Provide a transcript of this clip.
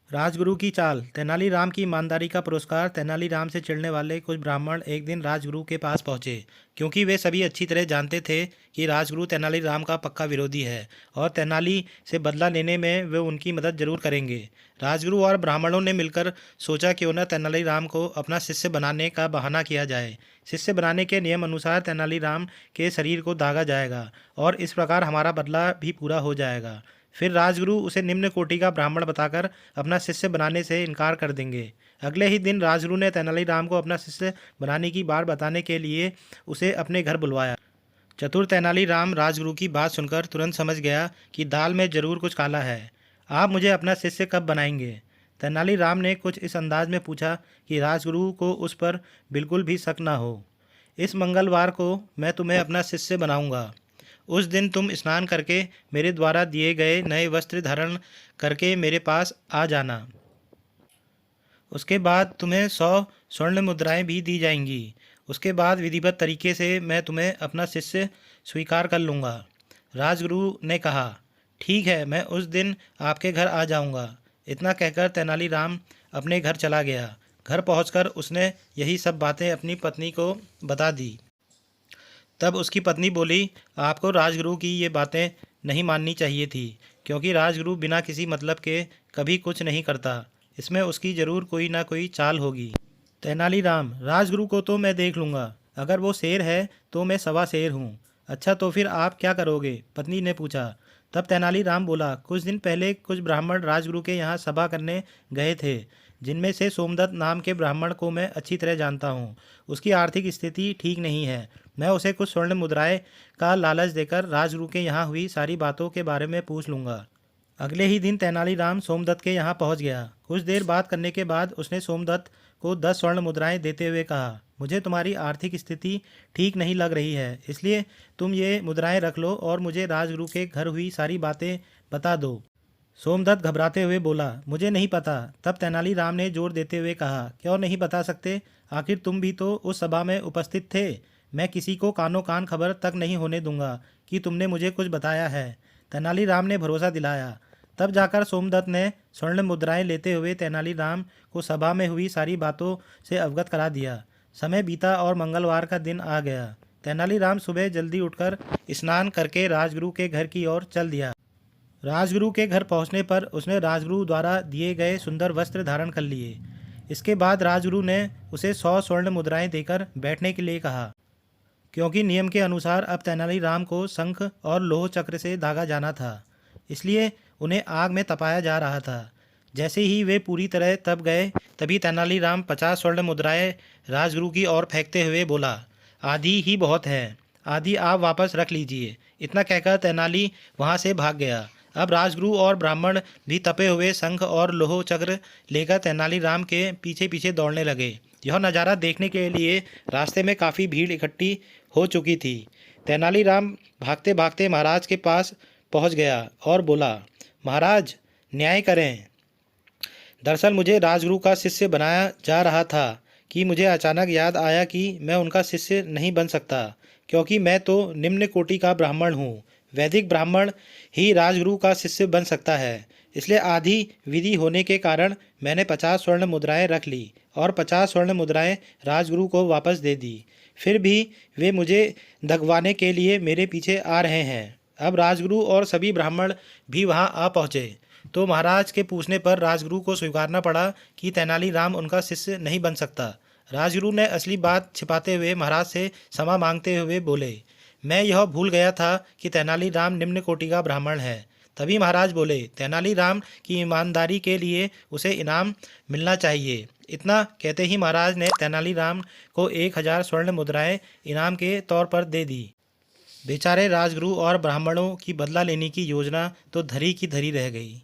राजगुरु की चाल। तेनालीराम की ईमानदारी का पुरस्कार। तेनालीराम से चिढ़ने वाले कुछ ब्राह्मण एक दिन राजगुरु के पास पहुंचे, क्योंकि वे सभी अच्छी तरह जानते थे कि राजगुरु तेनालीराम का पक्का विरोधी है और तेनाली से बदला लेने में वे उनकी मदद जरूर करेंगे। राजगुरु और ब्राह्मणों ने मिलकर सोचा क्यों न तेनालीराम को अपना शिष्य बनाने का बहाना किया जाए। शिष्य बनाने के नियम अनुसार तेनालीराम के शरीर को दागा जाएगा और इस प्रकार हमारा बदला भी पूरा हो जाएगा। फिर राजगुरु उसे निम्न कोटि का ब्राह्मण बताकर अपना शिष्य बनाने से इनकार कर देंगे। अगले ही दिन राजगुरु ने तेनालीराम को अपना शिष्य बनाने की बात बताने के लिए उसे अपने घर बुलवाया। चतुर तेनालीराम राजगुरु की बात सुनकर तुरंत समझ गया कि दाल में जरूर कुछ काला है। आप मुझे अपना शिष्य कब बनाएंगे? तेनालीराम ने कुछ इस अंदाज में पूछा कि राजगुरु को उस पर बिल्कुल भी शक ना हो। इस मंगलवार को मैं तुम्हें अपना शिष्य बनाऊंगा। उस दिन तुम स्नान करके मेरे द्वारा दिए गए नए वस्त्र धारण करके मेरे पास आ जाना। उसके बाद तुम्हें 100 स्वर्ण मुद्राएं भी दी जाएंगी। उसके बाद विधिवत तरीके से मैं तुम्हें अपना शिष्य स्वीकार कर लूँगा। राजगुरु ने कहा, ठीक है, मैं उस दिन आपके घर आ जाऊँगा। इतना कहकर तेनालीराम अपने घर चला गया। घर पहुंचकर उसने यही सब बातें अपनी पत्नी को बता दी। तब उसकी पत्नी बोली, आपको राजगुरु की ये बातें नहीं माननी चाहिए थी, क्योंकि राजगुरु बिना किसी मतलब के कभी कुछ नहीं करता। इसमें उसकी ज़रूर कोई ना कोई चाल होगी। तेनालीराम, राजगुरु को तो मैं देख लूँगा। अगर वो शेर है तो मैं सवा शेर हूँ। अच्छा, तो फिर आप क्या करोगे? पत्नी ने पूछा। तब तेनालीराम बोला, कुछ दिन पहले कुछ ब्राह्मण राजगुरु के यहाँ सभा करने गए थे, जिनमें से सोमदत्त नाम के ब्राह्मण को मैं अच्छी तरह जानता हूँ। उसकी आर्थिक स्थिति ठीक नहीं है। मैं उसे कुछ स्वर्ण मुद्राएं का लालच देकर राजगुरु के यहाँ हुई सारी बातों के बारे में पूछ लूँगा। अगले ही दिन तेनालीराम सोमदत्त के यहाँ पहुँच गया। कुछ देर बात करने के बाद उसने सोमदत्त को 10 स्वर्ण मुद्राएं देते हुए कहा, मुझे तुम्हारी आर्थिक स्थिति ठीक नहीं लग रही है, इसलिए तुम ये मुद्राएं रख लो और मुझे राजगुरु के घर हुई सारी बातें बता दो। सोमदत्त घबराते हुए बोला, मुझे नहीं पता। तब तेनालीराम ने जोर देते हुए कहा, क्यों नहीं बता सकते? आखिर तुम भी तो उस सभा में उपस्थित थे। मैं किसी को कानो कान खबर तक नहीं होने दूंगा कि तुमने मुझे कुछ बताया है। तेनालीराम ने भरोसा दिलाया। तब जाकर सोमदत्त ने स्वर्ण मुद्राएं लेते हुए तेनालीराम को सभा में हुई सारी बातों से अवगत करा दिया। समय बीता और मंगलवार का दिन आ गया। तेनालीराम सुबह जल्दी उठकर स्नान करके राजगुरु के घर की ओर चल दिया। राजगुरु के घर पहुंचने पर उसने राजगुरु द्वारा दिए गए सुंदर वस्त्र धारण कर लिए। इसके बाद राजगुरु ने उसे 100 स्वर्ण मुद्राएं देकर बैठने के लिए कहा, क्योंकि नियम के अनुसार अब तेनालीराम को शंख और लोह चक्र से दागा जाना था, इसलिए उन्हें आग में तपाया जा रहा था। जैसे ही वे पूरी तरह तप गए, तभी तेनालीराम 50 स्वर्ण मुद्राएं राजगुरु की ओर फेंकते हुए बोला, आधी ही बहुत है, आधी आप वापस रख लीजिए। इतना कहकर तेनाली वहां से भाग गया। अब राजगुरु और ब्राह्मण भी तपे हुए शंख और लोह चक्र लेकर तेनालीराम के पीछे पीछे दौड़ने लगे। यह नज़ारा देखने के लिए रास्ते में काफ़ी भीड़ इकट्ठी हो चुकी थी। तेनालीराम भागते भागते महाराज के पास पहुंच गया और बोला, महाराज, न्याय करें। दरअसल मुझे राजगुरु का शिष्य बनाया जा रहा था कि मुझे अचानक याद आया कि मैं उनका शिष्य नहीं बन सकता, क्योंकि मैं तो निम्न कोटि का ब्राह्मण हूँ। वैदिक ब्राह्मण ही राजगुरु का शिष्य बन सकता है। इसलिए आधी विधि होने के कारण मैंने 50 स्वर्ण मुद्राएं रख ली और 50 स्वर्ण मुद्राएं राजगुरु को वापस दे दी। फिर भी वे मुझे दगवाने के लिए मेरे पीछे आ रहे हैं। अब राजगुरु और सभी ब्राह्मण भी वहां आ पहुंचे, तो महाराज के पूछने पर राजगुरु को स्वीकारना पड़ा कि तेनालीराम उनका शिष्य नहीं बन सकता। राजगुरु ने असली बात छिपाते हुए महाराज से क्षमा मांगते हुए बोले, मैं यह भूल गया था कि तेनालीराम निम्न कोटि का ब्राह्मण है। तभी महाराज बोले, तेनालीराम की ईमानदारी के लिए उसे इनाम मिलना चाहिए। इतना कहते ही महाराज ने तेनालीराम को 1000 स्वर्ण मुद्राएं इनाम के तौर पर दे दी। बेचारे राजगुरु और ब्राह्मणों की बदला लेने की योजना तो धरी की धरी रह गई।